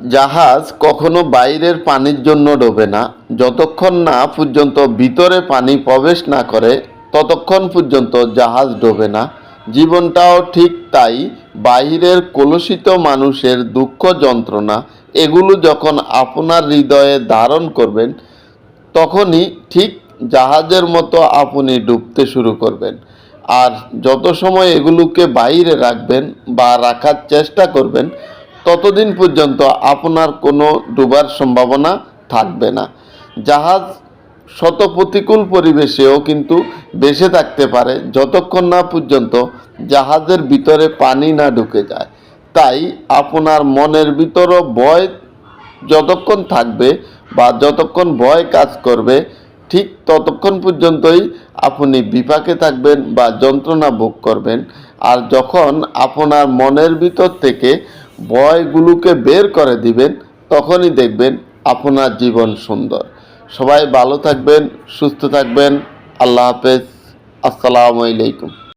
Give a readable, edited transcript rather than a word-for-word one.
জাহাজ কখনো বাইরের পানির জন্য ডোবে না। যতক্ষণ না পর্যন্ত ভিতরে পানি প্রবেশ না করে ততক্ষণ পর্যন্ত জাহাজ ডোবে না। জীবনটাও ঠিক তাই। বাইরের কলুষিত মানুষের দুঃখ যন্ত্রণা এগুলো যখন আপনার হৃদয়ে ধারণ করবেন তখনই ঠিক জাহাজের মতো আপনি ডুবতে শুরু করবেন। আর যত সময় এগুলোকে বাইরে রাখবেন বা রাখার চেষ্টা করবেন ততদিন পর্যন্ত আপনার কোনো ডুবার সম্ভাবনা থাকবে না। জাহাজ শত প্রতিকূল পরিবেশেও কিন্তু বেঁচে থাকতে পারে যতক্ষণ না পর্যন্ত জাহাজের ভিতরে পানি না ঢুকে যায়। তাই আপনার মনের ভিতরও ভয় যতক্ষণ থাকবে বা যতক্ষণ ভয় কাজ করবে ঠিক ততক্ষণ পর্যন্তই আপনি বিপাকে থাকবেন বা যন্ত্রণা ভোগ করবেন। আর যখন আপনার মনের ভিতর থেকে ভয়গুলোকে বের করে দিবেন তখনই দেখবেন আপনার জীবন সুন্দর। সবাই ভালো থাকবেন, সুস্থ থাকবেন। আল্লাহ হাফেজ। আসসালামু আলাইকুম।